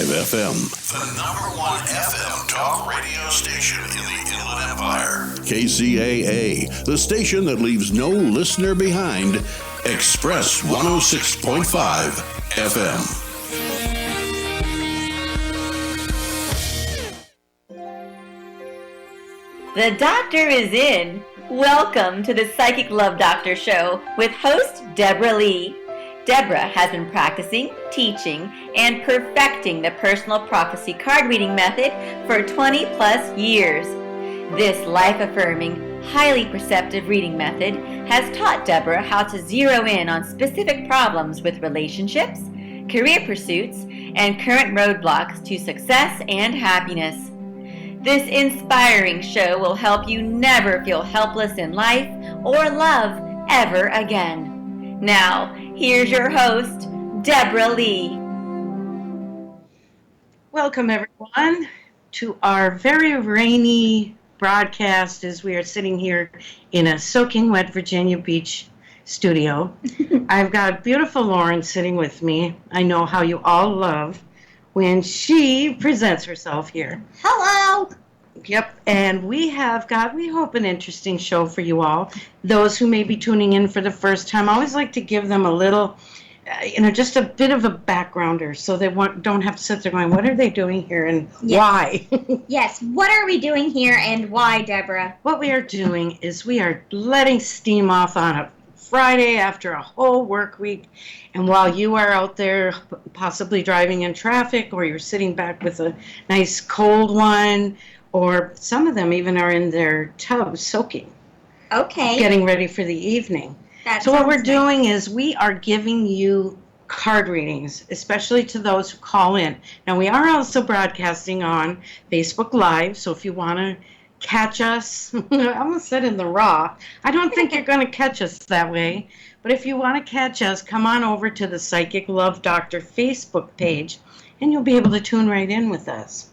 FM. The #1 FM talk radio station in the Inland Empire. KCAA, the station that leaves no listener behind. Express 106.5 FM. The doctor is in. Welcome to the Psychic Love Doctor Show with host Deborah Lee. Deborah has been practicing, teaching, and perfecting the personal prophecy card reading method for 20 plus years. This life-affirming, highly perceptive reading method has taught Deborah how to zero in on specific problems with relationships, career pursuits, and current roadblocks to success and happiness. This inspiring show will help you never feel helpless in life or love ever again. Now, here's your host, Deborah Lee. Welcome, everyone, to our very rainy broadcast as we are sitting here in a soaking wet Virginia Beach studio. I've got beautiful Lauren sitting with me. I know how you all love when she presents herself here. Hello! Yep, and we have got, we hope, an interesting show for you all. Those who may be tuning in for the first time, I always like to give them a little, just a bit of a backgrounder so they don't have to sit there going, what are they doing here and why? Yes, what are we doing here and why, Deborah? What we are doing is we are letting steam off on a Friday after a whole work week, and while you are out there possibly driving in traffic, or you're sitting back with a nice cold one, or some of them even are in their tubs soaking. Okay. Getting ready for the evening. So what we're doing is we are giving you card readings, especially to those who call in. Now, we are also broadcasting on Facebook Live, so if you want to catch us, I almost said in the raw. I don't think you're going to catch us that way, but if you want to catch us, come on over to the Psychic Love Doctor Facebook page, and you'll be able to tune right in with us.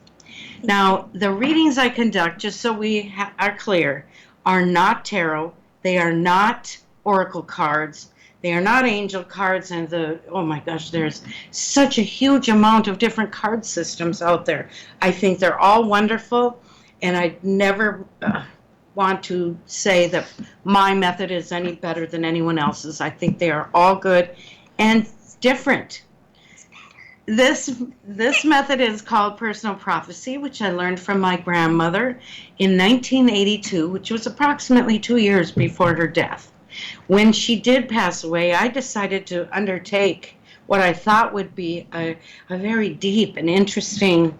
Now, the readings I conduct, just so we are clear, are not tarot. They are not oracle cards. They are not angel cards. And oh my gosh, there's such a huge amount of different card systems out there. I think they're all wonderful, and I never want to say that my method is any better than anyone else's. I think they are all good and different. This method is called personal prophecy, which I learned from my grandmother in 1982, which was approximately 2 years before her death. When she did pass away, I decided to undertake what I thought would be a very deep and interesting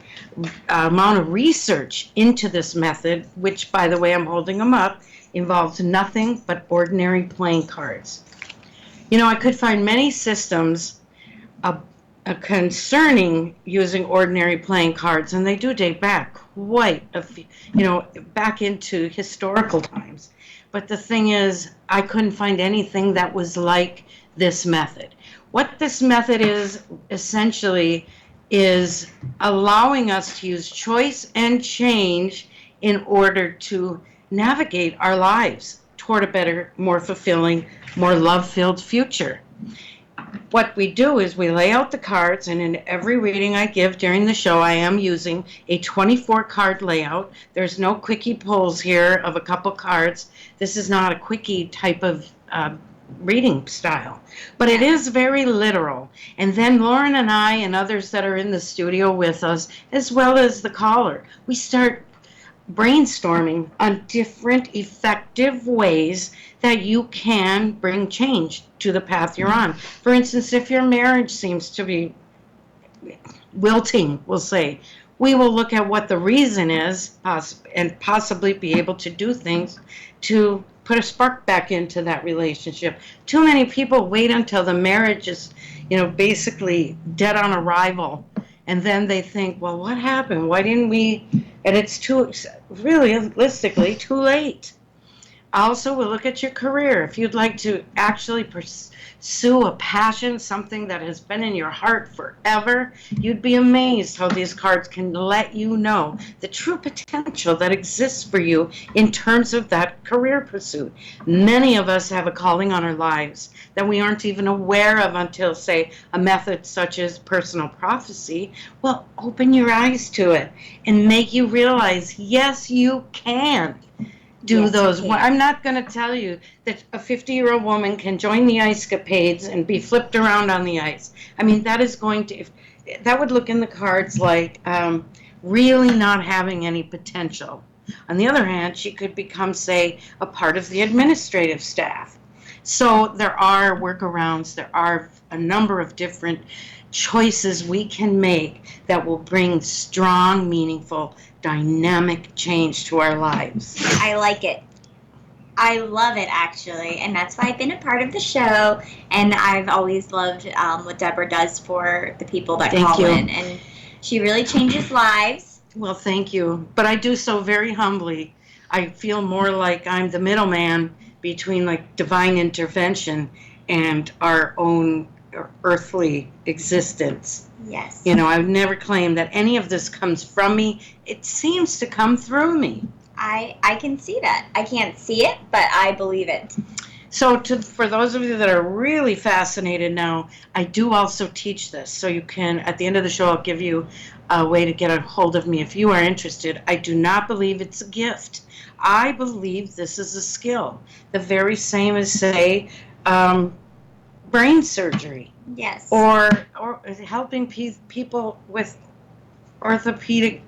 amount of research into this method, which, by the way, I'm holding them up, involves nothing but ordinary playing cards. You know, I could find many systems concerning using ordinary playing cards, and they do date back quite back into historical times. But the thing is, I couldn't find anything that was like this method. What this method is essentially is allowing us to use choice and change in order to navigate our lives toward a better, more fulfilling, more love-filled future. What we do is we lay out the cards, and in every reading I give during the show, I am using a 24-card layout. There's no quickie pulls here of a couple cards. This is not a quickie type of reading style, but it is very literal. And then Lauren and I and others that are in the studio with us, as well as the caller, we start brainstorming on different effective ways that you can bring change to the path you're on. For instance, if your marriage seems to be wilting, we'll say, we will look at what the reason is and possibly be able to do things to put a spark back into that relationship. Too many people wait until the marriage is, basically dead on arrival, and then they think, well, what happened? Why didn't we? And it's realistically too late. Also, we'll look at your career. If you'd like to actually pursue a passion, something that has been in your heart forever, you'd be amazed how these cards can let you know the true potential that exists for you in terms of that career pursuit. Many of us have a calling on our lives that we aren't even aware of until, say, a method such as personal prophecy will open your eyes to it and make you realize, yes, you can do those. I'm not going to tell you that a 50-year-old woman can join the ice capades and be flipped around on the ice. I mean, that is going to, that would look in the cards like really not having any potential. On the other hand, she could become, say, a part of the administrative staff. So there are workarounds. There are a number of different choices we can make that will bring strong, meaningful, dynamic change to our lives. I like it. I love it, actually, and that's why I've been a part of the show, and I've always loved what Deborah does for the people that call in, and she really changes lives. Well, thank you, but I do so very humbly. I feel more like I'm the middleman between like divine intervention and our own earthly existence. Yes. You know, I would never claim that any of this comes from me. It seems to come through me. I can see that. I can't see it, but I believe it. So for those of you that are really fascinated now, I do also teach this. So you can, at the end of the show, I'll give you a way to get a hold of me if you are interested. I do not believe it's a gift. I believe this is a skill. The very same as, say, brain surgery. Yes. Or helping people with orthopedic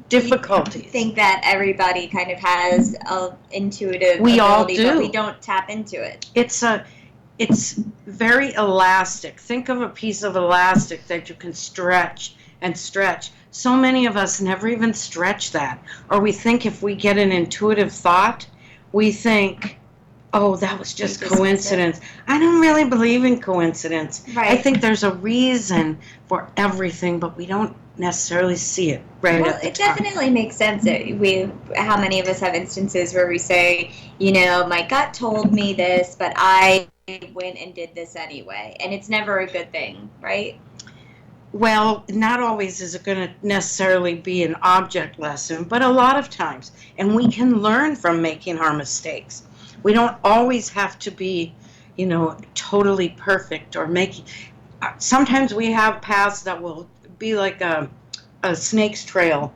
difficulties. I think that everybody kind of has an intuitive ability, all do. But we don't tap into it. It's very elastic. Think of a piece of elastic that you can stretch and stretch. So many of us never even stretch that. Or we think if we get an intuitive thought, we think, oh, that was just coincidence. I don't really believe in coincidence. Right. I think there's a reason for everything, but we don't necessarily see it right at the It time. definitely makes sense. How many of us have instances where we say, you know, my gut told me this, but I went and did this anyway. And it's never a good thing, right? Well, not always is it going to necessarily be an object lesson, but a lot of times. And we can learn from making our mistakes. We don't always have to be, you know, totally perfect or making. Sometimes we have paths that will be like a snake's trail,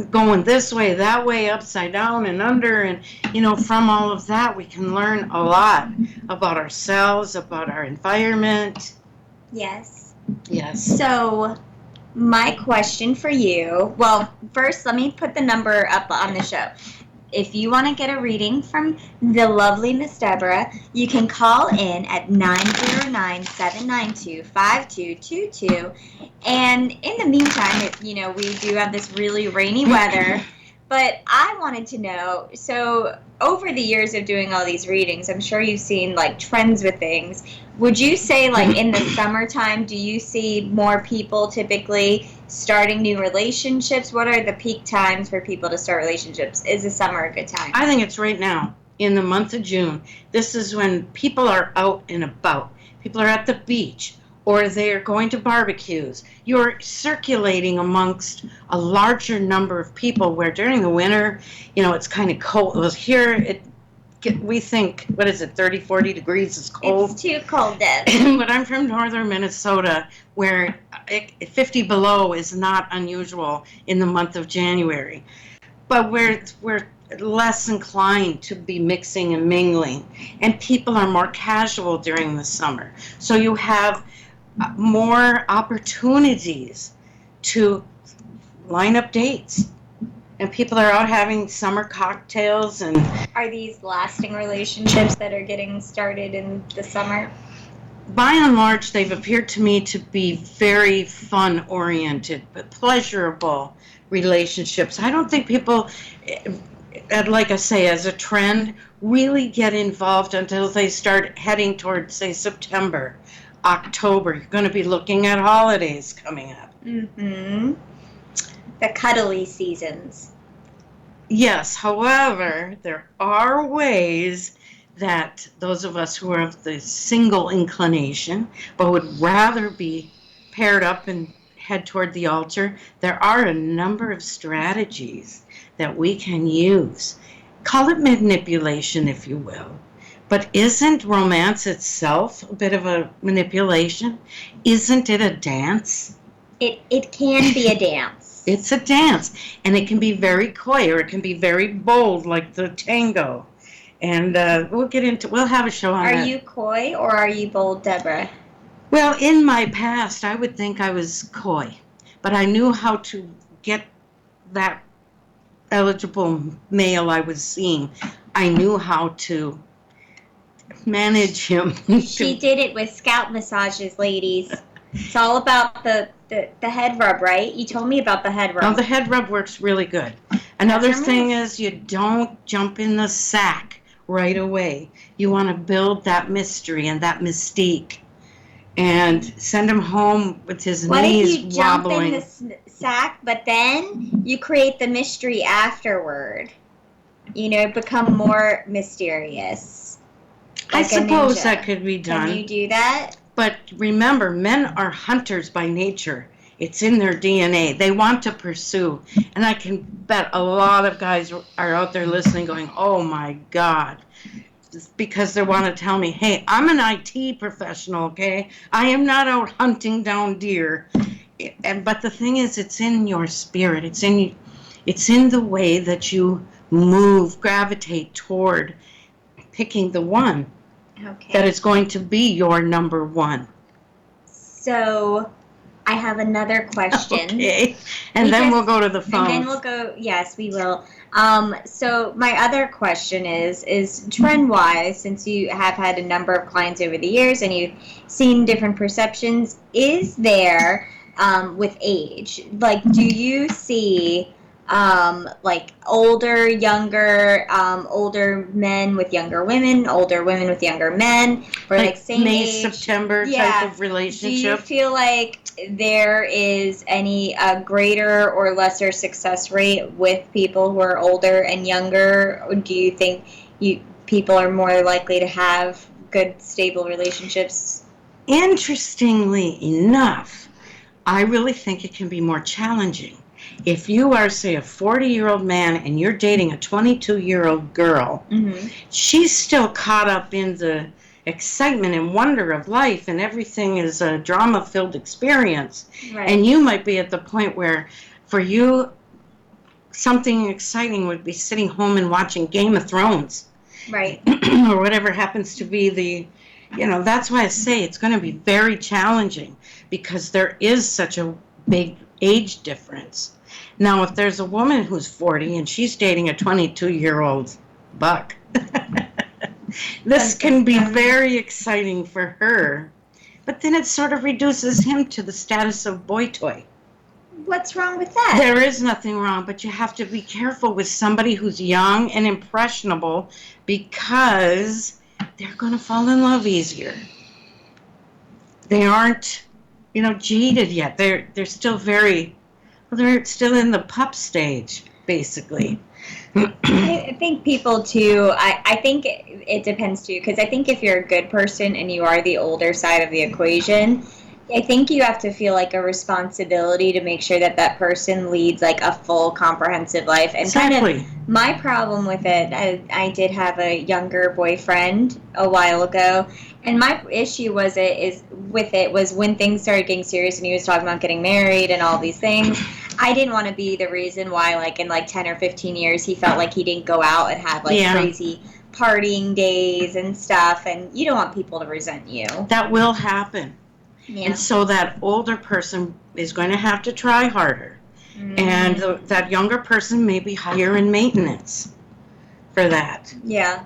going this way, that way, upside down and under. And, you know, from all of that, we can learn a lot about ourselves, about our environment. Yes. Yes. So my question for you, well, first let me put the number up on the show. If you want to get a reading from the lovely Miss Deborah, you can call in at 909-792-5222. And in the meantime, we do have this really rainy weather. But I wanted to know, so over the years of doing all these readings, I'm sure you've seen like trends with things. Would you say like in the summertime, do you see more people typically starting new relationships? What are the peak times for people to start relationships? Is the summer a good time? I think it's right now, in the month of June. This is when people are out and about. People are at the beach, or they're going to barbecues. You're circulating amongst a larger number of people, where during the winter, it's kind of cold. Well, here, we think, 30, 40 degrees is cold? It's too cold, Deb. But I'm from northern Minnesota, where 50 below is not unusual in the month of January. But we're less inclined to be mixing and mingling, and people are more casual during the summer. So you have more opportunities to line up dates, and people are out having summer cocktails. And are these lasting relationships that are getting started in the summer? By and large, they've appeared to me to be very fun-oriented but pleasurable relationships. I don't think people, like I say, as a trend, really get involved until they start heading towards, say, September, October. You're going to be looking at holidays coming up. Mm-hmm. The cuddly seasons. Yes, however, there are ways that those of us who are of the single inclination, but would rather be paired up and head toward the altar, there are a number of strategies that we can use. Call it manipulation, if you will. But isn't romance itself a bit of a manipulation? Isn't it a dance? It can be a dance. It's a dance, and it can be very coy, or it can be very bold, like the tango. And we'll have a show on that. Are you coy or are you bold, Deborah? Well, in my past, I would think I was coy, but I knew how to get that eligible male I was seeing. I knew how to manage him. She did it with scalp massages, ladies. It's all about the head rub, right? You told me about the head rub. Oh, the head rub works really good. Another thing is you don't jump in the sack right away. You want to build that mystery and that mystique. And send him home with his knees wobbling. What if you jump in the sack, but then you create the mystery afterward? You know, become more mysterious. I suppose that could be done. Can you do that? But remember, men are hunters by nature. It's in their DNA. They want to pursue. And I can bet a lot of guys are out there listening going, oh my God. Because they want to tell me, hey, I'm an IT professional, okay? I am not out hunting down deer. But the thing is, it's in your spirit. It's in the way that you move, gravitate toward picking the one. Okay. That is going to be your number one. So I have another question. Okay. And then we'll go to the phone. And then we'll go, yes, we will. So my other question is trend-wise, since you have had a number of clients over the years and you've seen different perceptions, is there, with age, like, do you see like older, younger, older men with younger women, older women with younger men, or like same May, age, September type of relationship? Do you feel like there is any greater or lesser success rate with people who are older and younger? Or do you think people are more likely to have good, stable relationships? Interestingly enough, I really think it can be more challenging. If you are, say, a 40-year-old man and you're dating a 22-year-old girl, she's still caught up in the excitement and wonder of life, and everything is a drama-filled experience. Right. And you might be at the point where, for you, something exciting would be sitting home and watching Game of Thrones. Right. Or whatever happens to be that's why I say it's going to be very challenging, because there is such a big age difference. Now, if there's a woman who's 40 and she's dating a 22-year-old buck, this can be very exciting for her. But then it sort of reduces him to the status of boy toy. What's wrong with that? There is nothing wrong, but you have to be careful with somebody who's young and impressionable, because they're going to fall in love easier. They aren't, jaded yet. They're still they're still in the pup stage, basically. I think people too, I think it depends too, because I think if you're a good person and you are the older side of the equation, I think you have to feel like a responsibility to make sure that that person leads like a full comprehensive life. And exactly. Kind of my problem with it, I did have a younger boyfriend a while ago, and my issue was when things started getting serious and he was talking about getting married and all these things, I didn't want to be the reason why, like, in like 10 or 15 years he felt like he didn't go out and have like crazy partying days and stuff, and you don't want people to resent you. That will happen. Yeah. And so that older person is going to have to try harder. And that younger person may be higher in maintenance for that. Yeah.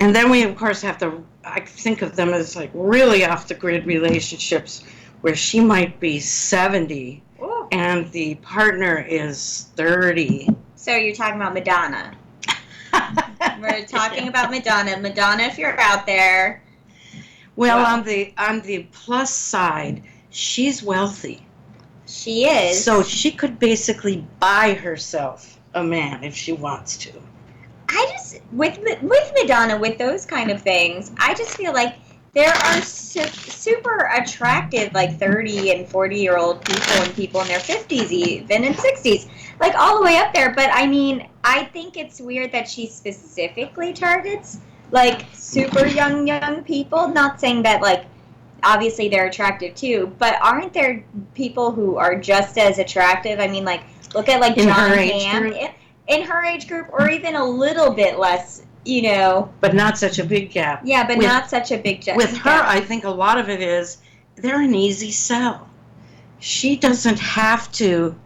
And then we, of course, have to, I think of them as like really off-the-grid relationships where she might be 70 and the partner is 30. So you're talking about Madonna. We're talking about Madonna. Madonna, if you're out there. Well, on the plus side, she's wealthy. She is. So she could basically buy herself a man if she wants to. I just, with Madonna, with those kind of things, I just feel like there are super attractive, like 30 and 40-year-old people and people in their 50s even and 60s, like all the way up there. But I mean, I think it's weird that she specifically targets like super young people. Not saying that like obviously they're attractive too, but aren't there people who are just as attractive? I mean, like look at like John Hamm in her age group, or even a little bit less, you know. But not such a big gap. Yeah, but not such a big gap. With her, I think a lot of it is they're an easy sell. She doesn't have to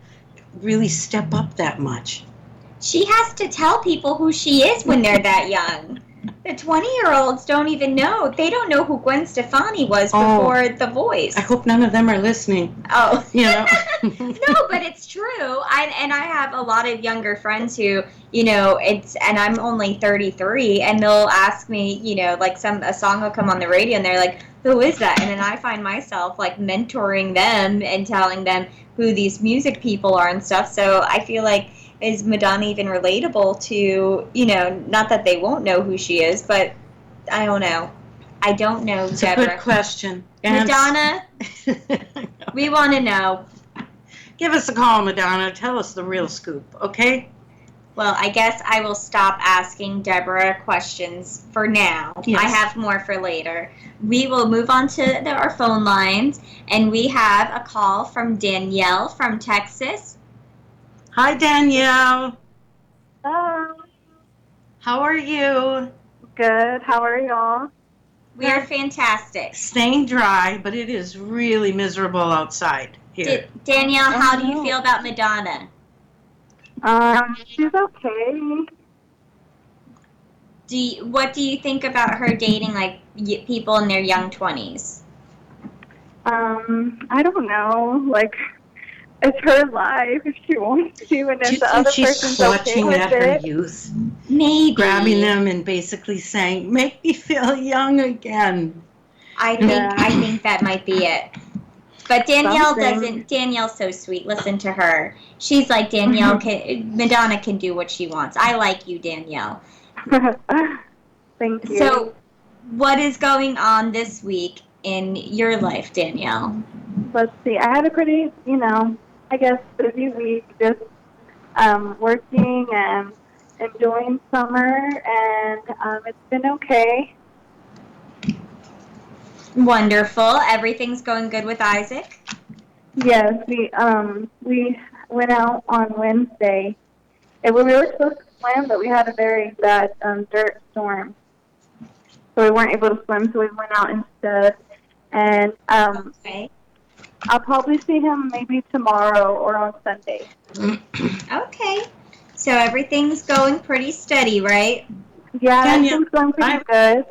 really step up that much. She has to tell people who she is when they're that young. The 20-year-olds don't even know. They don't know who Gwen Stefani was before The Voice. I hope none of them are listening. Oh. You know. No, but it's true. I have a lot of younger friends who, you know, and I'm only 33, and they'll ask me, you know, like a song will come on the radio, and they're like, who is that? And then I find myself like mentoring them and telling them who these music people are and stuff. So I feel like, is Madonna even relatable to, you know, not that they won't know who she is, but I don't know. I don't know, it's Deborah. It's a good question. Madonna, we want to know. Give us a call, Madonna. Tell us the real scoop, okay? Well, I guess I will stop asking Deborah questions for now. Yes. I have more for later. We will move on to our phone lines, and we have a call from Danielle from Texas. Hi, Danielle. Hello. How are you? Good. How are y'all? We are fantastic. Staying dry, but it is really miserable outside here. Danielle, how do you feel about Madonna? She's okay. What do you think about her dating like people in their young 20s? I don't know. Like, it's her life if she wants to, and if the other person's okay with at it. Her youth? Maybe. Grabbing them and basically saying, make me feel young again. I think that might be it. But Danielle's so sweet. Listen to her. She's like, Madonna can do what she wants. I like you, Danielle. Thank you. So, what is going on this week in your life, Danielle? Let's see. I had a pretty, I guess, busy week, just working and enjoying summer, and it's been okay. Wonderful. Everything's going good with Isaac? Yes, we went out on Wednesday. We were supposed to swim, but we had a very bad dirt storm, so we weren't able to swim. So we went out instead, and okay. I'll probably see him maybe tomorrow or on Sunday. Okay, so everything's going pretty steady, right? Yeah, everything's going pretty good.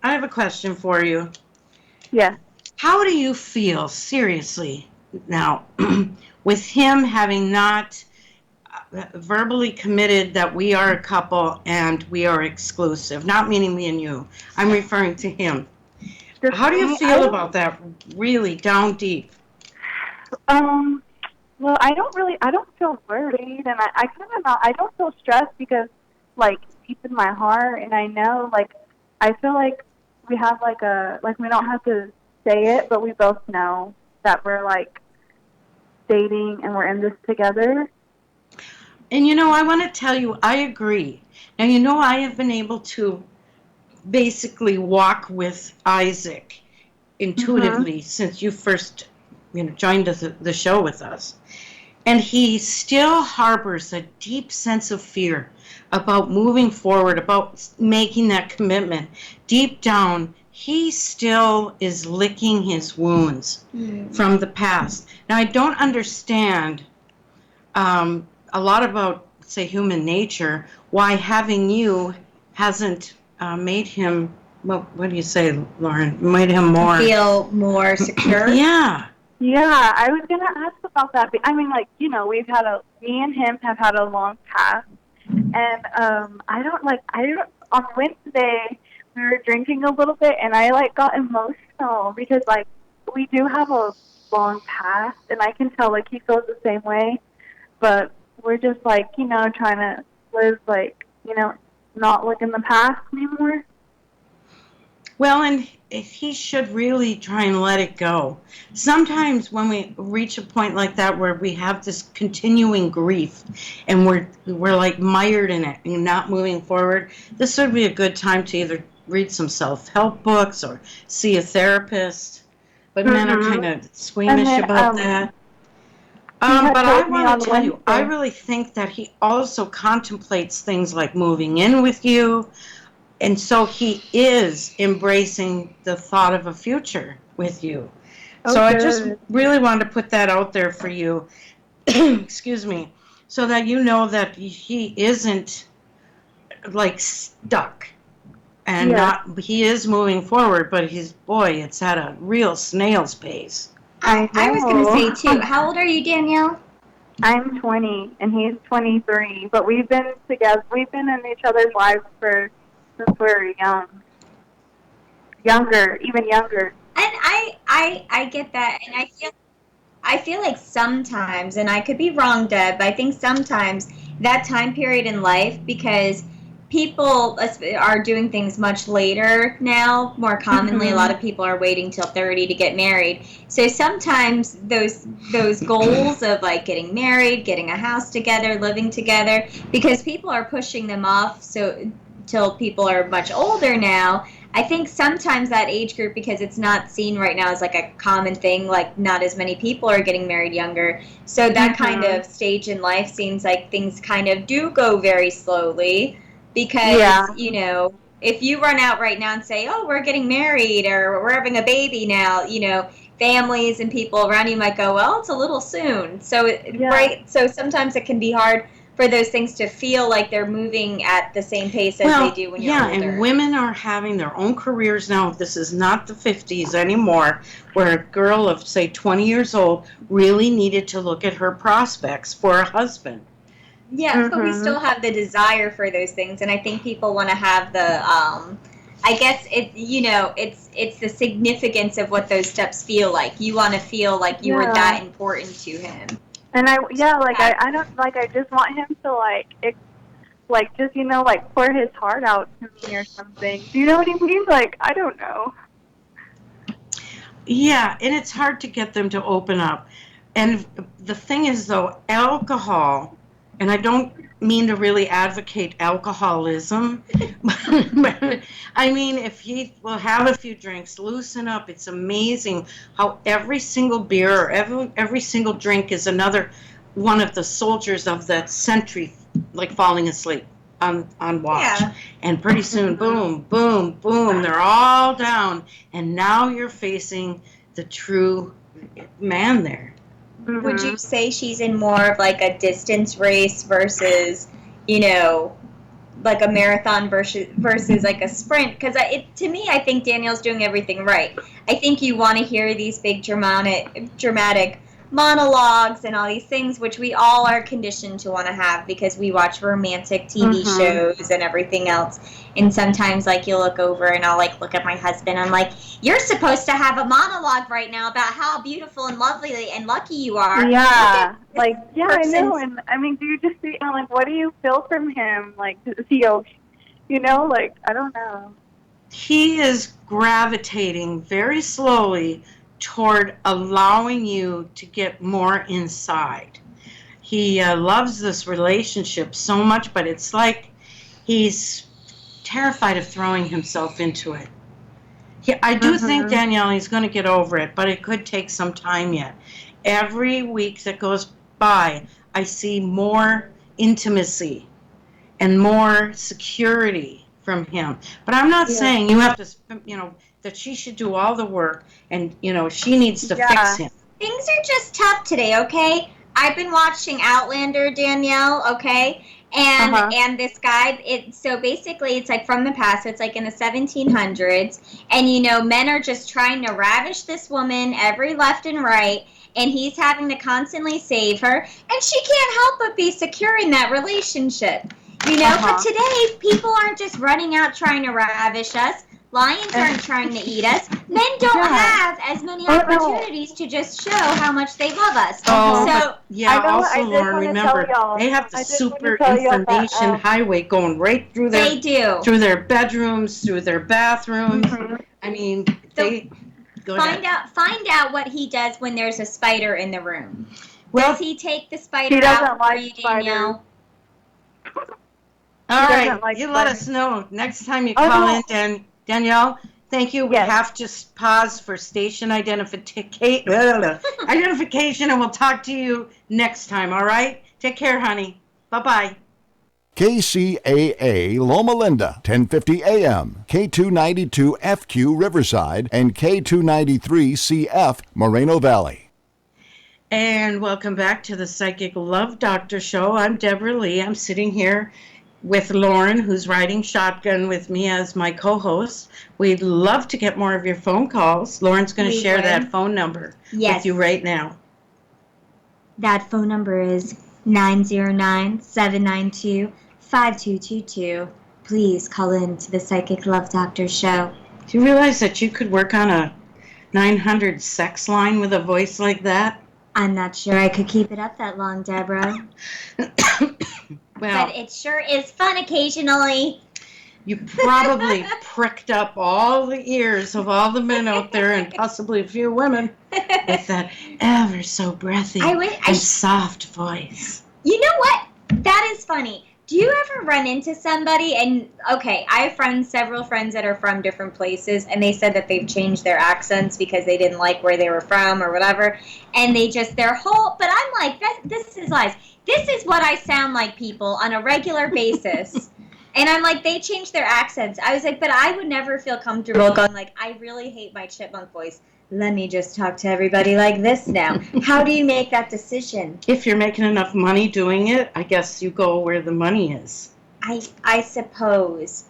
I have a question for you. Yeah. How do you feel, seriously, now, with him having not verbally committed that we are a couple and we are exclusive? Not meaning me and you. I'm referring to him. How do you feel about that, really, down deep? Well, I don't feel worried, and I don't feel stressed because, like, deep in my heart, and I know, like, I feel like we have, we don't have to say it, but we both know that we're, like, dating and we're in this together. And, I want to tell you, I agree. Now, I have been able to basically walk with Isaac intuitively since you first, joined the show with us. And he still harbors a deep sense of fear about moving forward, about making that commitment. Deep down, he still is licking his wounds from the past. Now, I don't understand a lot about, say, human nature, why having you hasn't made him, well, what do you say, Lauren? Made him more... Feel more secure? Yeah. Yeah, I was going to ask about that. I mean, me and him have had a long past. And on Wednesday, we were drinking a little bit, and I, got emotional because, we do have a long past, and I can tell, he feels the same way. But we're just like, you know, trying to live like, you know, not look in the past anymore. Well, and he should really try and let it go. Sometimes when we reach a point like that where we have this continuing grief and we're like mired in it and not moving forward, this would be a good time to either read some self-help books or see a therapist. But men are kind of squeamish about that. But I want to tell you, I really think that he also contemplates things like moving in with you. And so he is embracing the thought of a future with you. So I just really wanted to put that out there for you, excuse me, so that you know that he isn't like stuck and he is moving forward, but it's at a real snail's pace. I was going to say, too, how old are you, Danielle? I'm 20, and he's 23, but we've been together, we've been in each other's lives since we were even younger. And I get that, and I feel like sometimes, and I could be wrong, Deb, but I think sometimes that time period in life, because people are doing things much later now. More commonly, a lot of people are waiting till 30 to get married. So sometimes those goals of like getting married, getting a house together, living together, because people are pushing them off till people are much older now. I think sometimes that age group, because it's not seen right now as like a common thing, like not as many people are getting married younger. So that kind of stage in life seems like things kind of do go very slowly. Because, you know, if you run out right now and say, oh, we're getting married or we're having a baby now, you know, families and people around you might go, well, it's a little soon. So, right. So sometimes it can be hard for those things to feel like they're moving at the same pace as they do when you're older. Yeah, and women are having their own careers now. This is not the 50s anymore, where a girl of, say, 20 years old really needed to look at her prospects for a husband. Yeah, but we still have the desire for those things, and I think people want to have the, I guess it's the significance of what those steps feel like. You want to feel like you were that important to him. And I don't like. I just want him to just you know like pour his heart out to me or something. Do you know what he means? Like I don't know. Yeah, and it's hard to get them to open up. And the thing is, though, alcohol. And I don't mean to really advocate alcoholism, but I mean, if he will have a few drinks, loosen up. It's amazing how every single beer or every single drink is another one of the soldiers of that sentry, like falling asleep on watch. Yeah. And pretty soon, boom, boom, boom, they're all down. And now you're facing the true man there. Mm-hmm. Would you say she's in more of like a distance race versus, you know, like a marathon versus like a sprint? Because to me, I think Danielle's doing everything right. I think you want to hear these big dramatic monologues and all these things, which we all are conditioned to want to have because we watch romantic TV shows and everything else. And sometimes, like, you'll look over and I'll, like, look at my husband. I'm like, you're supposed to have a monologue right now about how beautiful and lovely and lucky you are. Yeah. Like, yeah, I know. And, I mean, do you just see, like, what do you feel from him? Like, does he, you know, like, I don't know. He is gravitating very slowly toward allowing you to get more inside. He loves this relationship so much, but it's like he's terrified of throwing himself into it. I do think, Danielle, he's going to get over it, but it could take some time yet. Every week that goes by, I see more intimacy and more security from him. But I'm not saying you have to, you know, that she should do all the work and, you know, she needs to fix him. Things are just tough today, okay? I've been watching Outlander, Danielle, okay? And this guy, so basically it's like from the past, so it's like in the 1700s, and, you know, men are just trying to ravish this woman every left and right, and he's having to constantly save her, and she can't help but be secure in that relationship. You know, but today, people aren't just running out trying to ravish us. Lions aren't trying to eat us. Men don't have as many opportunities to just show how much they love us. Oh, so yeah. Also, Lauren, remember they have the super information highway going right through their through their bedrooms, through their bathrooms. Mm-hmm. I mean, find out what he does when there's a spider in the room. Does he take the spider out for you, Danielle? All right, you let us know next time you call in, Danielle. Thank you. We have to pause for station identification, and we'll talk to you next time, all right? Take care, honey. Bye-bye. KCAA Loma Linda, 1050 AM, K292FQ Riverside, and K293CF Moreno Valley. And welcome back to the Psychic Love Doctor Show. I'm Deborah Lee. I'm sitting here with Lauren, who's riding shotgun with me as my co-host. We'd love to get more of your phone calls. Lauren's going to share that phone number with you right now. That phone number is 909-792-5222. Please call in to the Psychic Love Doctor Show. Do you realize that you could work on a 900 sex line with a voice like that? I'm not sure I could keep it up that long, Deborah. But it sure is fun occasionally. You probably pricked up all the ears of all the men out there and possibly a few women with that ever so breathy and soft voice. You know what? That is funny. Do you ever run into somebody and, I have several friends that are from different places, and they said that they've changed their accents because they didn't like where they were from or whatever, and but I'm like, this is lies. This is what I sound like, people, on a regular basis. And I'm like, they changed their accents. I was like, but I would never feel comfortable going like, I really hate my chipmunk voice. Let me just talk to everybody like this now. How do you make that decision? If you're making enough money doing it, I guess you go where the money is. I suppose.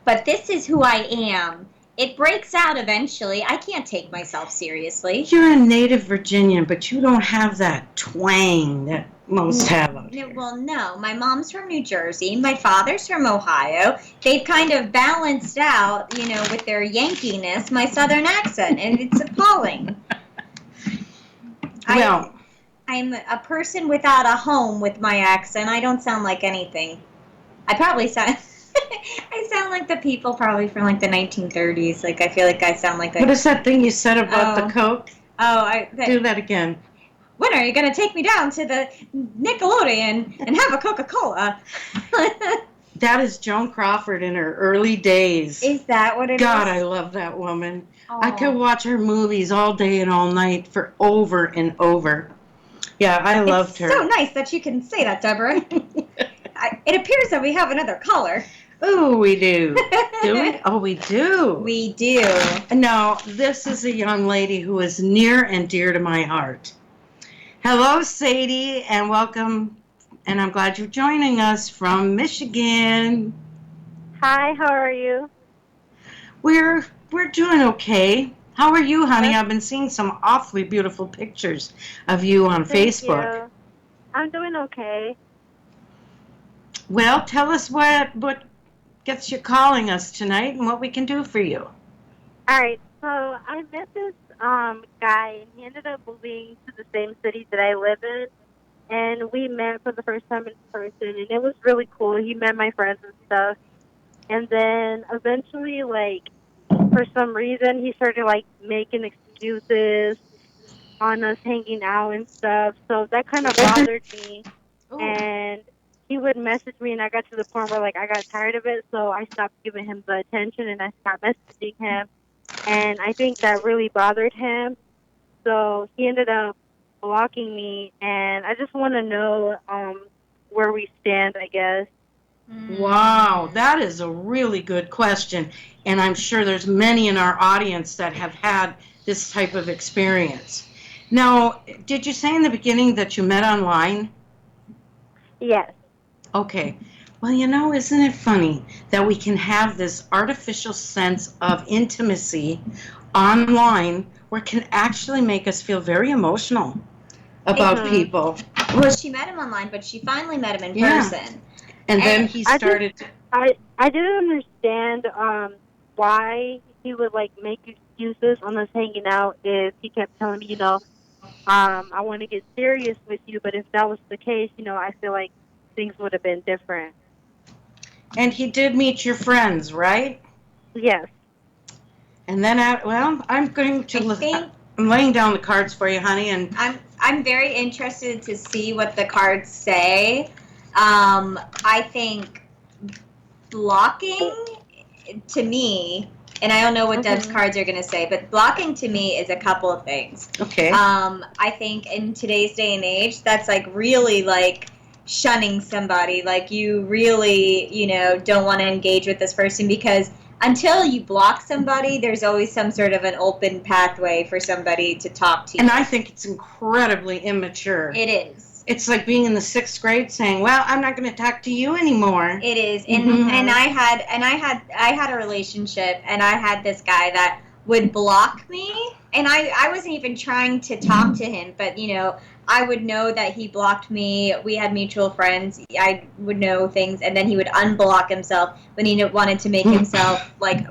But this is who I am. It breaks out eventually. I can't take myself seriously. You're a native Virginian, but you don't have that twang that most have out here. Well, no. My mom's from New Jersey. My father's from Ohio. They've kind of balanced out, with their Yankeeness, my southern accent, and it's appalling. Well, I'm a person without a home with my accent. I don't sound like anything. I probably sound... I sound like the people probably from like the 1930s. Like I feel like I sound like. What is that thing you said about the Coke? Do that again. When are you going to take me down to the Nickelodeon and have a Coca-Cola? That is Joan Crawford in her early days. Is that what it is? God, I love that woman. Oh. I could watch her movies all day and all night for over and over. Yeah, I loved her. It's so nice that you can say that, Deborah. It appears that we have another caller. Oh, we do. Do we? Oh, we do. We do. No, this is a young lady who is near and dear to my heart. Hello, Sadie, and welcome. And I'm glad you're joining us from Michigan. Hi, how are you? We're doing okay. How are you, honey? I've been seeing some awfully beautiful pictures of you on Facebook. You. I'm doing okay. Well, tell us what gets you calling us tonight and what we can do for you. All right. So I met this guy, and he ended up moving to the same city that I live in, and we met for the first time in person, and it was really cool. He met my friends and stuff, and then eventually, for some reason, he started, making excuses on us hanging out and stuff, so that kind of bothered me, and he would message me, and I got to the point where, I got tired of it, so I stopped giving him the attention, and I stopped messaging him, and I think that really bothered him, so he ended up blocking me, and I just want to know where we stand, I guess. Wow, that is a really good question, and I'm sure there's many in our audience that have had this type of experience. Now, did you say in the beginning that you met online? Yes. Okay. Well, isn't it funny that we can have this artificial sense of intimacy online where it can actually make us feel very emotional about people? Well, she met him online, but she finally met him in person. And then he started... I didn't understand why he would, make excuses on us hanging out if he kept telling me, I want to get serious with you. But if that was the case, I feel like things would have been different. And he did meet your friends, right? Yes. And then, I'm going to. I'm laying down the cards for you, honey, and I'm very interested to see what the cards say. I think blocking to me, and I don't know what Deb's cards are going to say, but blocking to me is a couple of things. Okay. I think in today's day and age, that's like really like shunning somebody. Like you really, don't want to engage with this person because until you block somebody, there's always some sort of an open pathway for somebody to talk to you. And I think it's incredibly immature. It is. It's like being in the 6th grade saying, "Well, I'm not going to talk to you anymore." It is. And I had a relationship, and I had this guy that would block me, and I wasn't even trying to talk to him, but I would know that he blocked me. We had mutual friends. I would know things, and then he would unblock himself when he wanted to make himself like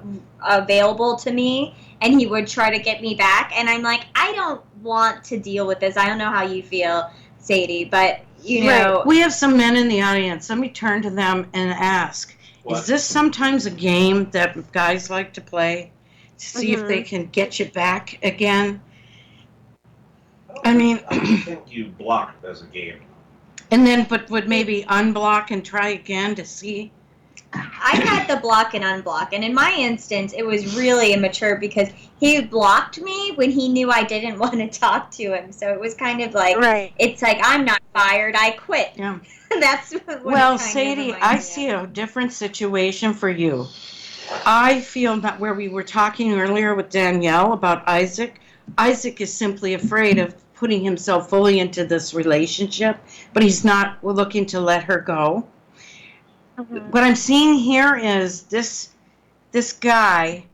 available to me, and he would try to get me back. And I'm like, I don't want to deal with this. I don't know how you feel, Sadie, but Right. We have some men in the audience. Let me turn to them and ask: is this sometimes a game that guys like to play to see if they can get you back again? I don't think you blocked as a game. And then, but would maybe unblock and try again to see? I had the block and unblock, and in my instance, it was really immature because he blocked me when he knew I didn't want to talk to him. So it was kind of like, It's like, I'm not fired, I quit. Yeah. That's what Well, Sadie, I see a different situation for you. I feel that where we were talking earlier with Danielle about Isaac is simply afraid of putting himself fully into this relationship, but he's not looking to let her go. What I'm seeing here is this guy,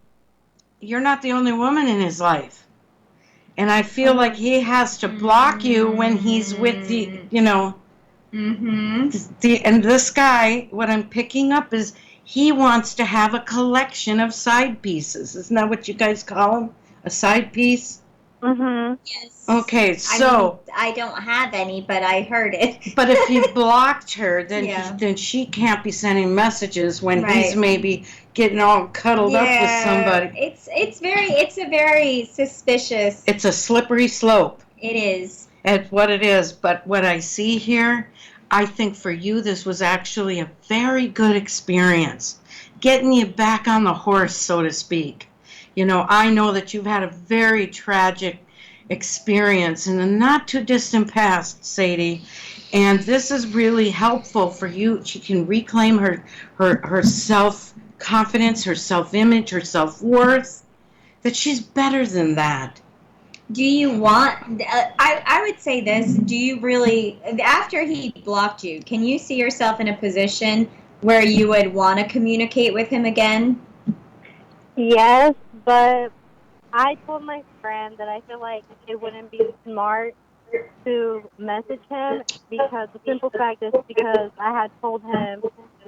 you're not the only woman in his life. And I feel like he has to block you when he's with the, and this guy, what I'm picking up is he wants to have a collection of side pieces. Isn't that what you guys call them? A side piece? Yes. Okay, so I don't have any, but I heard it. But if he blocked her, then she can't be sending messages when he's maybe getting all cuddled up with somebody. It's a very suspicious. It's a slippery slope. It is. At what it is, but what I see here, I think for you this was actually a very good experience, getting you back on the horse, so to speak. I know that you've had a very tragic experience in the not too distant past, Sadie, and this is really helpful for you. She can reclaim her self-confidence, her self-image, her self-worth, that she's better than that. Do you want, I would say this, do you really, after he blocked you, can you see yourself in a position where you would want to communicate with him again? Yes, but I told my friend that I feel like it wouldn't be smart to message him because the simple fact is because I had told him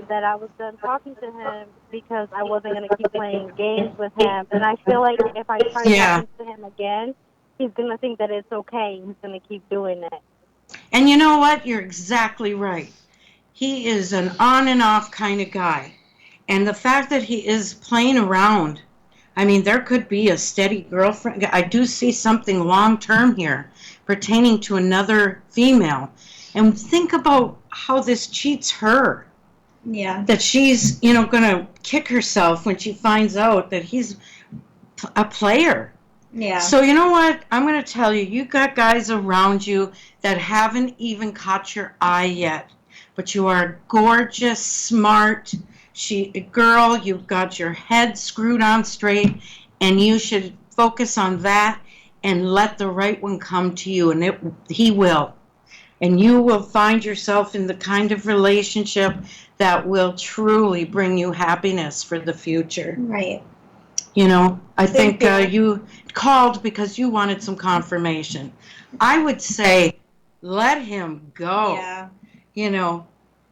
that I was done talking to him because I wasn't going to keep playing games with him. And I feel like if I try talking to him again, he's going to think that it's okay. He's going to keep doing it. And you know what? You're exactly right. He is an on and off kind of guy. And the fact that he is playing around, I mean, there could be a steady girlfriend. I do see something long-term here pertaining to another female. And think about how this cheats her. Yeah. That she's, going to kick herself when she finds out that he's a player. Yeah. So you know what? I'm going to tell you, you got guys around you that haven't even caught your eye yet. But you are gorgeous, smart, girl, you've got your head screwed on straight, and you should focus on that and let the right one come to you, and he will. And you will find yourself in the kind of relationship that will truly bring you happiness for the future. Right. I think you called because you wanted some confirmation. I would say let him go. Yeah.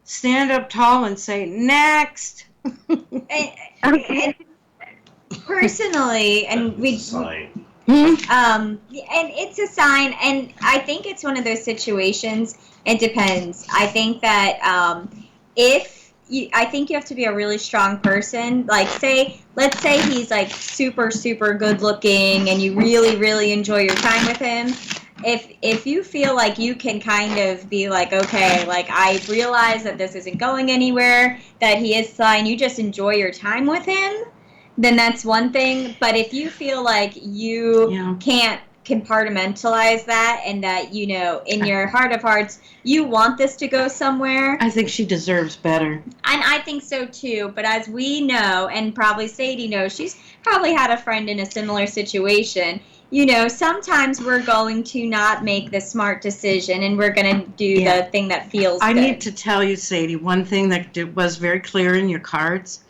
Stand up tall and say, next. Okay. personally, and we Sign. and it's a sign, and I think it's one of those situations. It depends. I think that I think you have to be a really strong person. Like, let's say he's like super, super good looking, and you really, really enjoy your time with him. If you feel like you can kind of be like, okay, like I realize that this isn't going anywhere, that he is fine, you just enjoy your time with him, then that's one thing. But if you feel like you can't compartmentalize that, and that, in your heart of hearts, you want this to go somewhere. I think she deserves better. And I think so too. But as we know, and probably Sadie knows, she's probably had a friend in a similar situation. Sometimes we're going to not make the smart decision, and we're going to do the thing that feels good. I need to tell you, Sadie, one thing that was very clear in your cards.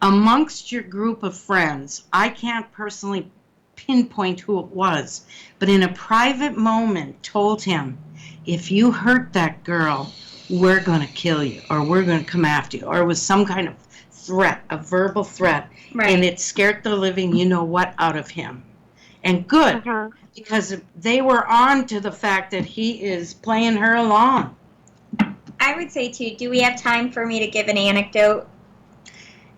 Amongst your group of friends, I can't personally pinpoint who it was, but in a private moment told him, if you hurt that girl, we're going to kill you, or we're going to come after you, or it was some kind of threat, a verbal threat. Right. And it scared the living you-know-what out of him. And good, because they were on to the fact that he is playing her along. I would say, too, do we have time for me to give an anecdote?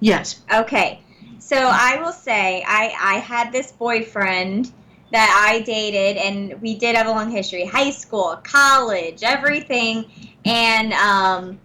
Yes. Okay. So I will say I had this boyfriend that I dated, and we did have a long history. High school, college, everything. And, and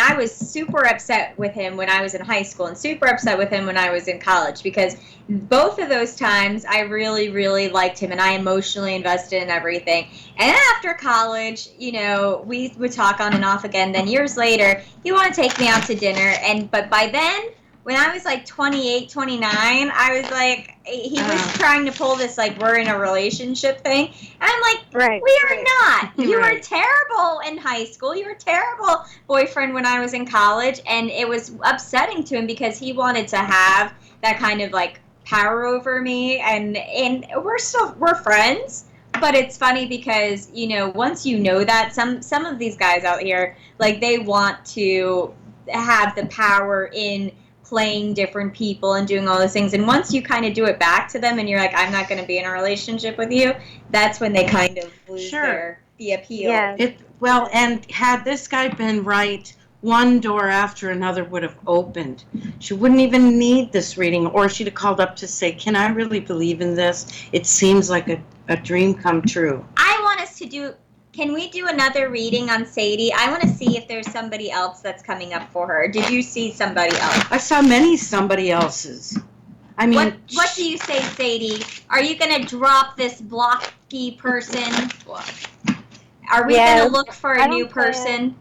I was super upset with him when I was in high school, and super upset with him when I was in college, because both of those times I really, really liked him, and I emotionally invested in everything. And after college, we would talk on and off again. Then years later, he wanted to take me out to dinner, but by then, when I was like 28, 29, I was like, he was trying to pull this, like, we're in a relationship thing. And I'm like, we are not. You were terrible in high school. You were a terrible boyfriend when I was in college. And it was upsetting to him because he wanted to have that kind of, like, power over me. And we're friends. But it's funny because, once you know that, some of these guys out here, like, they want to have the power in playing different people and doing all those things. And once you kind of do it back to them and you're like, I'm not going to be in a relationship with you, that's when they kind of lose the appeal. Yeah. And had this guy been right, one door after another would have opened. She wouldn't even need this reading, or she'd have called up to say, can I really believe in this? It seems like a dream come true. I want us to can we do another reading on Sadie? I want to see if there's somebody else that's coming up for her. Did you see somebody else? I saw many somebody else's. I mean, what do you say, Sadie? Are you going to drop this blocky person? Are we going to look for a new person?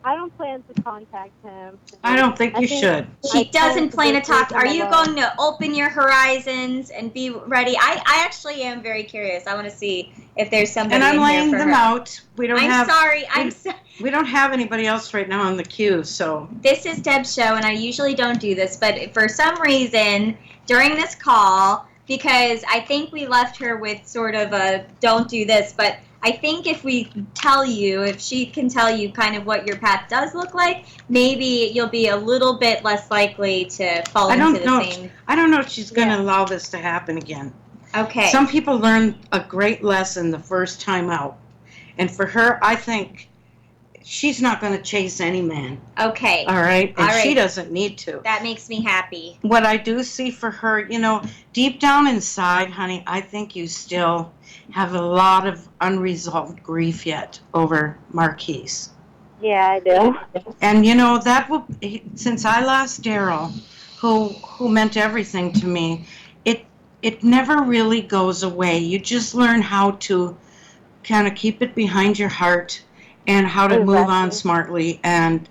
I don't plan to contact him. I don't think you should. She doesn't plan to talk. Are you going to open your horizons and be ready? I actually am very curious. I want to see if there's somebody in here for her. And I'm laying them out. We don't have anybody else right now on the queue, so. This is Deb's show, and I usually don't do this, but for some reason, during this call, because I think we left her with sort of a don't do this, but I think if she can tell you kind of what your path does look like, maybe you'll be a little bit less likely to fall into the same. I don't know if she's going to allow this to happen again. Okay. Some people learn a great lesson the first time out. And for her, I think she's not going to chase any man. Okay. All right? And she doesn't need to. That makes me happy. What I do see for her, deep down inside, honey, I think you still have a lot of unresolved grief yet over Marquise. Yeah, I do. And, that will, since I lost Daryl, who meant everything to me, it never really goes away. You just learn how to kind of keep it behind your heart and how to move on smartly. And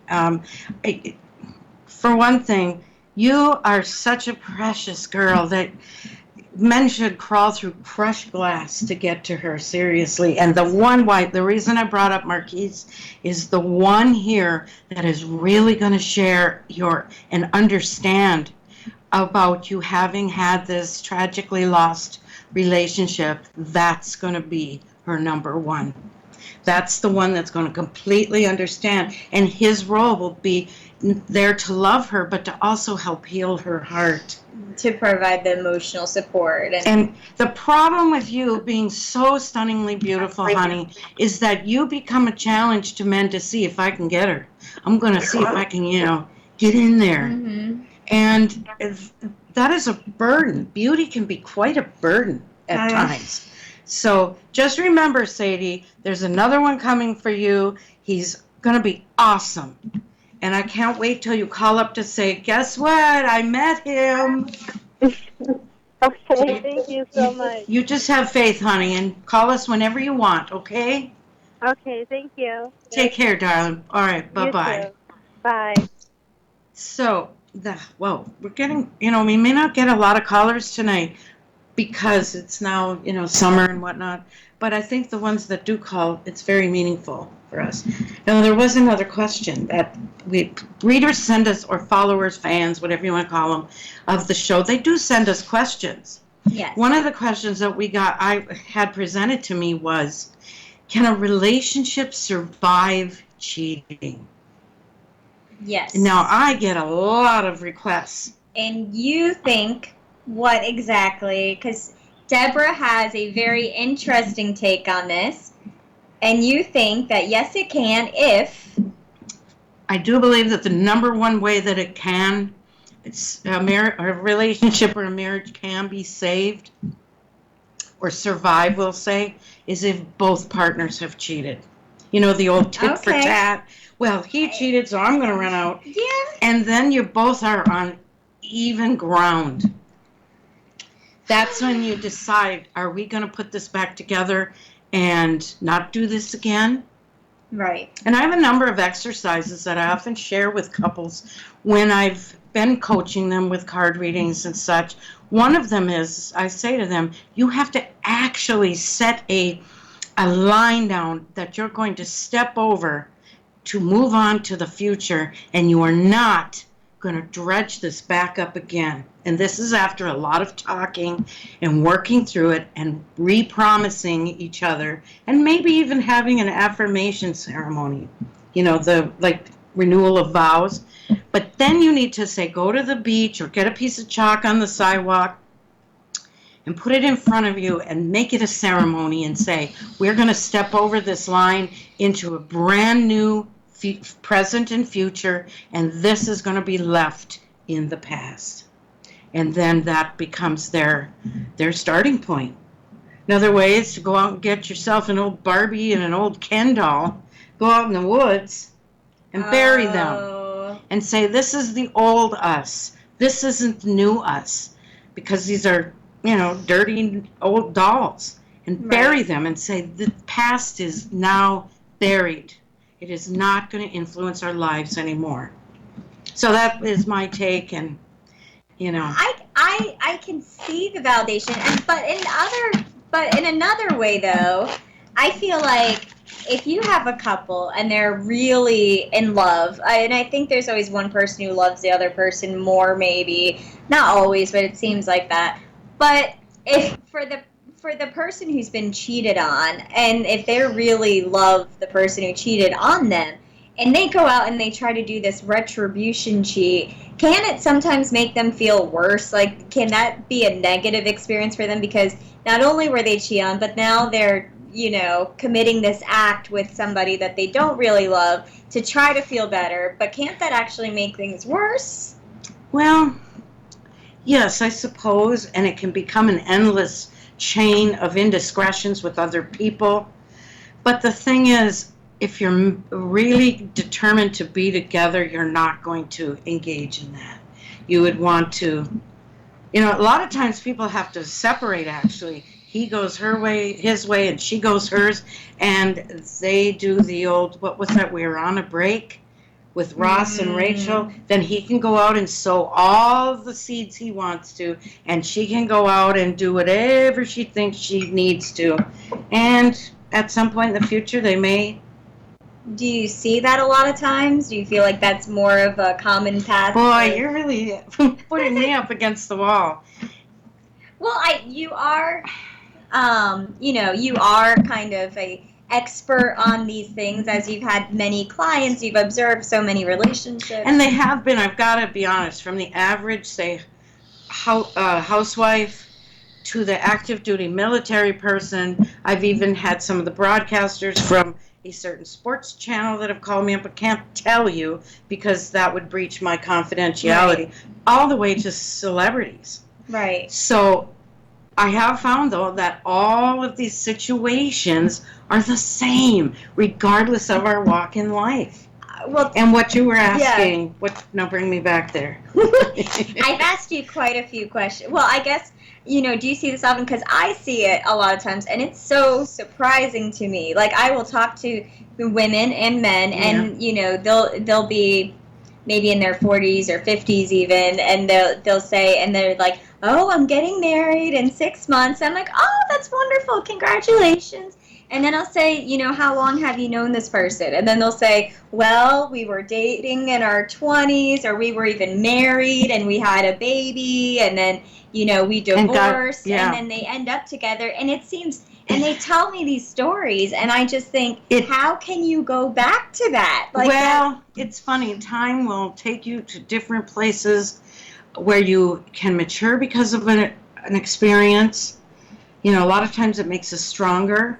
for one thing, you are such a precious girl that men should crawl through crushed glass to get to her, seriously. And the reason I brought up Marquise is the one here that is really going to share and understand about you having had this tragically lost relationship. That's going to be her number one. That's the one that's going to completely understand. And his role will be there to love her, but to also help heal her heart. To provide the emotional support. And the problem with you being so stunningly beautiful, honey, is that you become a challenge to men to see if I can get her. I'm going to see if I can, get in there. Mm-hmm. And that is a burden. Beauty can be quite a burden at times. So just remember, Sadie, there's another one coming for you. He's going to be awesome. And I can't wait till you call up to say, guess what? I met him. Okay, thank you so much. You just have faith, honey, and call us whenever you want, okay? Okay, thank you. Take care, darling. All right, bye-bye. You too. Bye. So, we're getting, we may not get a lot of callers tonight because it's now, summer and whatnot. But I think the ones that do call, it's very meaningful for us. Now, there was another question that readers send us, or followers, fans, whatever you want to call them, of the show. They do send us questions. Yes. One of the questions that I had presented to me was, can a relationship survive cheating? Yes. Now, I get a lot of requests. And you think what exactly? Because Deborah has a very interesting take on this. And you think that, yes, it can if... I do believe that the number one way that it can, a relationship or a marriage can be saved or survive, we'll say, is if both partners have cheated. The old tit for tat. Well, he cheated, so I'm going to run out. Yeah. And then you both are on even ground. That's when you decide, are we going to put this back together and not do this again? Right. And I have a number of exercises that I often share with couples when I've been coaching them with card readings and such. One of them is, I say to them, you have to actually set a line down that you're going to step over to move on to the future, and you are not going to dredge this back up again. And this is after a lot of talking and working through it and re-promising each other, and maybe even having an affirmation ceremony, the renewal of vows. But then you need to say, go to the beach or get a piece of chalk on the sidewalk and put it in front of you and make it a ceremony and say, we're going to step over this line into a brand new present and future, and this is going to be left in the past. And then that becomes their starting point. Another way is to go out and get yourself an old Barbie and an old Ken doll, go out in the woods and bury them and say, this is the old us. This isn't the new us. Because these are, dirty old dolls. And bury them and say, the past is now buried. It is not going to influence our lives anymore. So that is my take, and I can see the validation, but in another way though, I feel like if you have a couple and they're really in love, and I think there's always one person who loves the other person more, maybe not always, but it seems like that. But if for the person who's been cheated on, and if they really love the person who cheated on them, and they go out and they try to do this retribution cheat, can it sometimes make them feel worse? Like, can that be a negative experience for them? Because not only were they cheated on, but now they're, committing this act with somebody that they don't really love to try to feel better. But can't that actually make things worse? Well, yes, I suppose, and it can become an endless chain of indiscretions with other people. But the thing is, if you're really determined to be together, you're not going to engage in that. You would want to, a lot of times people have to separate, actually. He goes his way, and she goes hers, and they do the old, what was that, we were on a break with Ross and Rachel. Then he can go out and sow all the seeds he wants to, and she can go out and do whatever she thinks she needs to. And at some point in the future, they may. Do you see that a lot of times? Do you feel like that's more of a common path? Boy, you're really putting me up against the wall. Well, you are, you are kind of a expert on these things as you've had many clients, you've observed so many relationships. And they have been, I've got to be honest, from the average, say, housewife to the active duty military person. I've even had some of the broadcasters from a certain sports channel that have called me up, but can't tell you because that would breach my confidentiality, all the way to celebrities. Right. So I have found, though, that all of these situations are the same, regardless of our walk in life. Well, and what you were asking, now bring me back there. I've asked you quite a few questions. Well, I guess, do you see this often? Because I see it a lot of times, and it's so surprising to me. Like, I will talk to women and men, and, they'll be maybe in their 40s or 50s even, and they'll say, and they're like, oh, I'm getting married in 6 months. I'm like, oh, that's wonderful. Congratulations. And then I'll say, how long have you known this person? And then they'll say, well, we were dating in our 20s, or we were even married, and we had a baby, and then, we divorced, and then they end up together. And it seems, and they tell me these stories, and I just think, how can you go back to that? It's funny. Time will take you to different places where you can mature because of an experience. A lot of times it makes us stronger.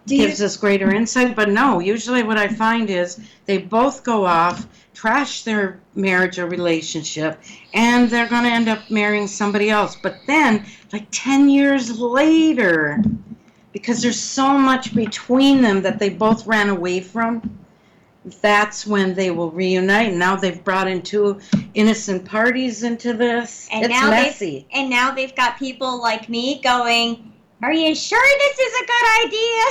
Gives us greater insight, but no, usually what I find is they both go off, trash their marriage or relationship, and they're going to end up marrying somebody else. But then, like 10 years later, because there's so much between them that they both ran away from, that's when they will reunite. And now they've brought in two innocent parties into this. And it's messy. And now they've got people like me going, are you sure this is a good idea?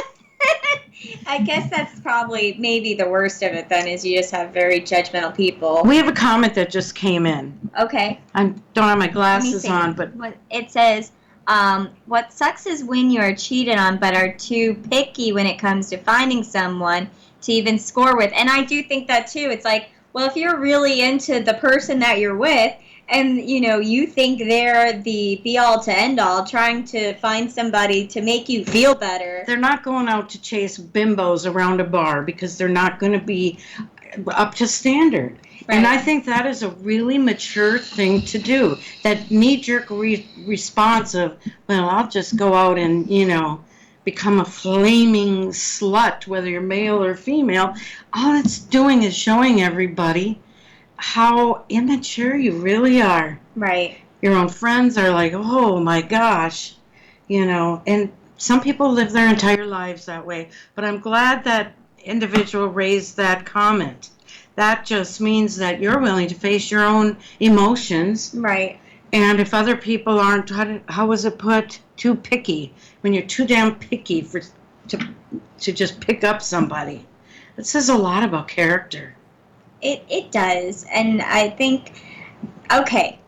I guess that's probably maybe the worst of it then, is you just have very judgmental people. We have a comment that just came in. Okay. I don't have my glasses on, but it says, what sucks is when you are cheated on but are too picky when it comes to finding someone to even score with. And I do think that too. It's like, well, if you're really into the person that you're with, and, you think they're the be-all to end-all, trying to find somebody to make you feel better. They're not going out to chase bimbos around a bar because they're not going to be up to standard. Right. And I think that is a really mature thing to do. That knee-jerk response of, well, I'll just go out and, become a flaming slut, whether you're male or female. All it's doing is showing everybody how immature you really are. Right. Your own friends are like, oh my gosh, and some people live their entire lives that way. But I'm glad that individual raised that comment. That just means that you're willing to face your own emotions. Right. And if other people aren't, how was it put, too picky, when you're too damn picky to just pick up somebody. It says a lot about character. It does, and I think, okay,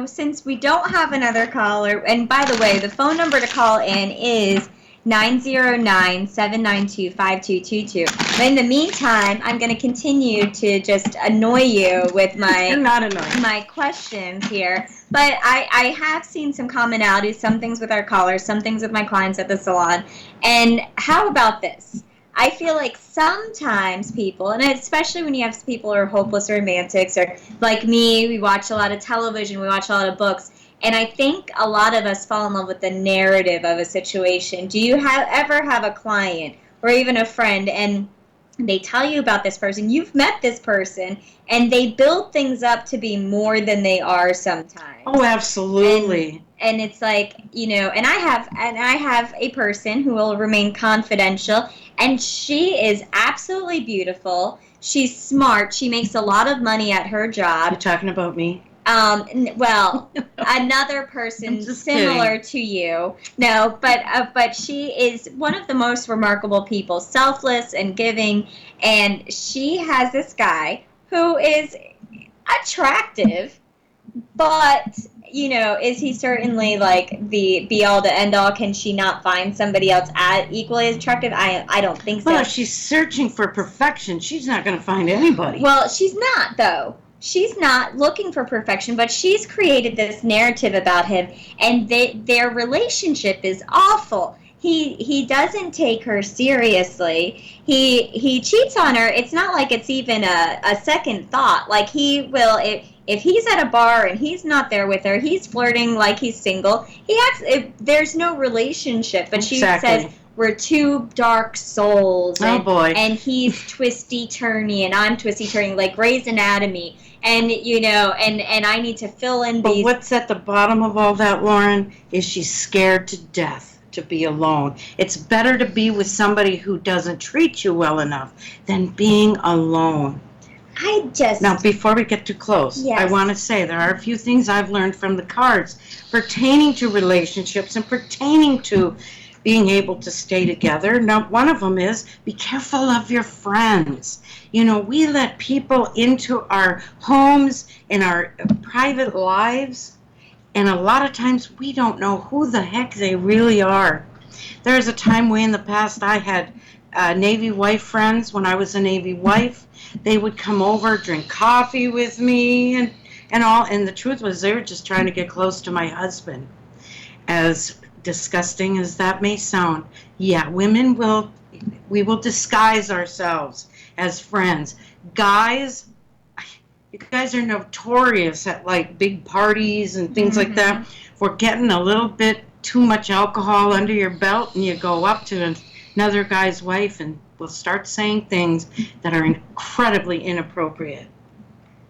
since we don't have another caller, and by the way, the phone number to call in is 909-792-5222. But in the meantime, I'm going to continue to just annoy you with my questions here. But I have seen some commonalities, some things with our callers, some things with my clients at the salon. And how about this? I feel like sometimes people, and especially when you have people who are hopeless romantics, or like me, we watch a lot of television, we watch a lot of books, and I think a lot of us fall in love with the narrative of a situation. Do you ever have a client or even a friend, and they tell you about this person, you've met this person, and they build things up to be more than they are sometimes? Oh, absolutely. And it's like, and I have a person who will remain confidential, and she is absolutely beautiful. She's smart. She makes a lot of money at her job. You're talking about me? Well, another person similar to you. No, but she is one of the most remarkable people, selfless and giving, and she has this guy who is attractive, but is he certainly like the be-all to end-all? Can she not find somebody else equally as attractive? I don't think so. Well, if she's searching for perfection, she's not going to find anybody. Well, she's not, though. She's not looking for perfection, but she's created this narrative about him, and their relationship is awful. he doesn't take her seriously. He cheats on her. It's not like it's even a second thought. Like, he will, if he's at a bar and he's not there with her, he's flirting like he's single. He acts, there's no relationship, but she says we're two dark souls. Oh, boy. And he's twisty-turny and I'm twisty-turny, like Grey's Anatomy. And, and I need to fill in But these. what's at the bottom of all that, Lauren, is she's scared to death to be alone. It's better to be with somebody who doesn't treat you well enough than being alone. Now, before we get too close, yes. I want to say there are a few things I've learned from the cards pertaining to relationships and pertaining to being able to stay together. Now, one of them is be careful of your friends. We let people into our homes and our private lives, and a lot of times we don't know who the heck they really are. There's a time way in the past I had Navy wife friends. When I was a Navy wife, they would come over, drink coffee with me and all, and the truth was they were just trying to get close to my husband. As disgusting as that may sound, yeah, we will disguise ourselves as friends. Guys, you guys are notorious at like big parties and things like that for getting a little bit too much alcohol under your belt, and you go up to another guy's wife and will start saying things that are incredibly inappropriate.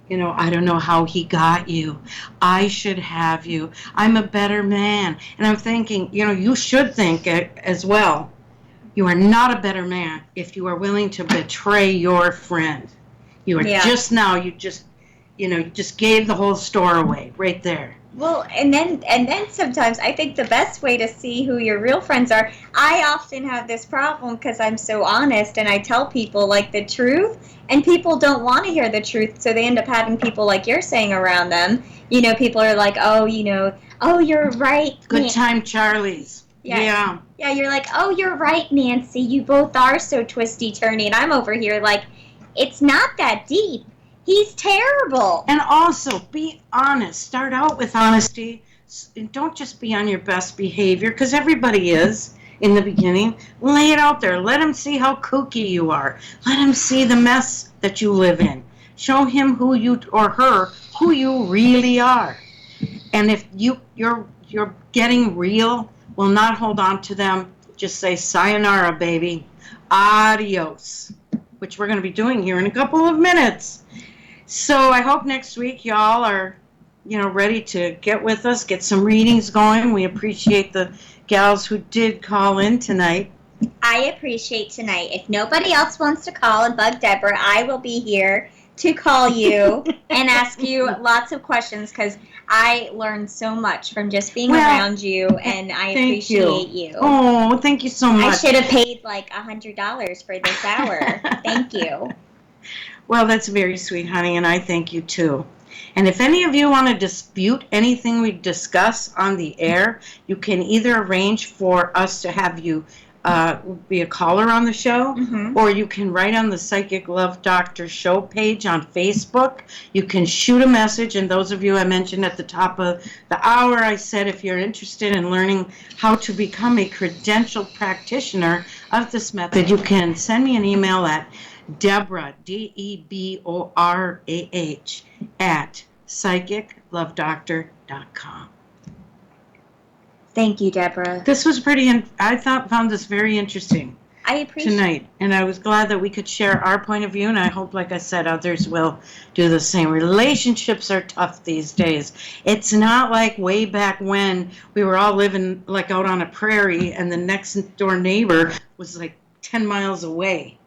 I don't know how he got you. I should have you. I'm a better man. And I'm thinking, you should think as well. You are not a better man if you are willing to betray your friend. You are just gave the whole store away right there. Well, and then sometimes I think the best way to see who your real friends are, I often have this problem because I'm so honest and I tell people like the truth, and people don't want to hear the truth, so they end up having people like you're saying around them. People are like, oh, you're right. Good time, Charlie's. Yeah. Yeah, you're like, oh, you're right, Nancy. You both are so twisty-turny, and I'm over here like, it's not that deep. He's terrible. And also, be honest. Start out with honesty. Don't just be on your best behavior, because everybody is in the beginning. Lay it out there. Let him see how kooky you are. Let him see the mess that you live in. Show him who you really are. And if you're getting real, will not hold on to them. Just say, sayonara, baby. Adios. Which we're going to be doing here in a couple of minutes. So I hope next week y'all are, ready to get with us, get some readings going. We appreciate the gals who did call in tonight. I appreciate tonight. If nobody else wants to call and bug Deborah, I will be here to call you and ask you lots of questions because I learned so much from just being around you, and I appreciate you. Oh, thank you so much. I should have paid like $100 for this hour. Thank you. Well, that's very sweet, honey, and I thank you too. And if any of you want to dispute anything we discuss on the air, you can either arrange for us to have you be a caller on the show, or you can write on the Psychic Love Doctor show page on Facebook. You can shoot a message, and those of you I mentioned at the top of the hour, I said if you're interested in learning how to become a credentialed practitioner of this method, you can send me an email at Deborah, DEBORAH, at psychiclovedoctor.com. Thank you, Deborah. This was found this very interesting. I appreciate tonight, and I was glad that we could share our point of view, and I hope, like I said, others will do the same. Relationships are tough these days. It's not like way back when we were all living like out on a prairie, and the next door neighbor was like 10 miles away.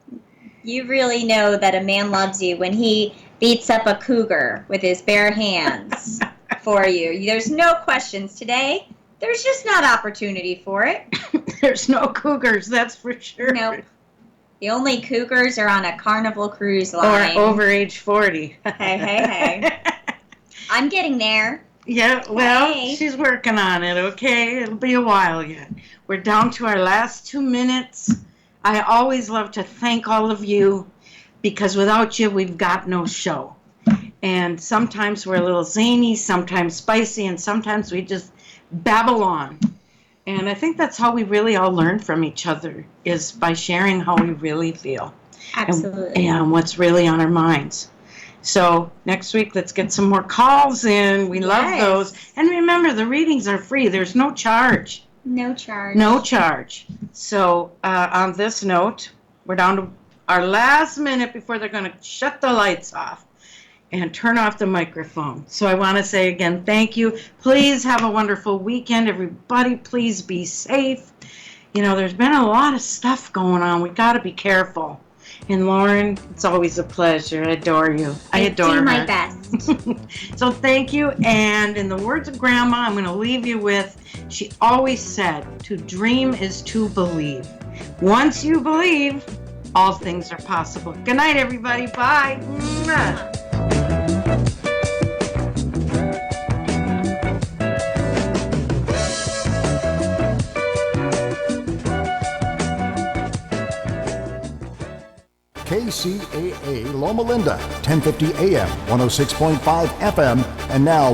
You really know that a man loves you when he beats up a cougar with his bare hands for you. There's no questions today. There's just not opportunity for it. There's no cougars, that's for sure. Nope. The only cougars are on a Carnival cruise line. Or over age 40. Hey. I'm getting there. Yeah, well, she's working on it, okay? It'll be a while yet. We're down to our last 2 minutes. I always love to thank all of you, because without you, we've got no show. And sometimes we're a little zany, sometimes spicy, and sometimes we just babble on. And I think that's how we really all learn from each other, is by sharing how we really feel. Absolutely. And what's really on our minds. So next week, let's get some more calls in. We love those. And remember, the readings are free. There's no charge. No charge. No charge. So on this note, we're down to our last minute before they're going to shut the lights off and turn off the microphone. So I want to say again, thank you. Please have a wonderful weekend. Everybody, please be safe. You know, there's been a lot of stuff going on. We got to be careful. And Lauren, it's always a pleasure. I adore you. I adore her. Do my best. So thank you. And in the words of Grandma, I'm going to leave you with, she always said, to dream is to believe. Once you believe, all things are possible. Good night, everybody. Bye. Mwah. KCAA Loma Linda, 1050 AM, 106.5 FM, and now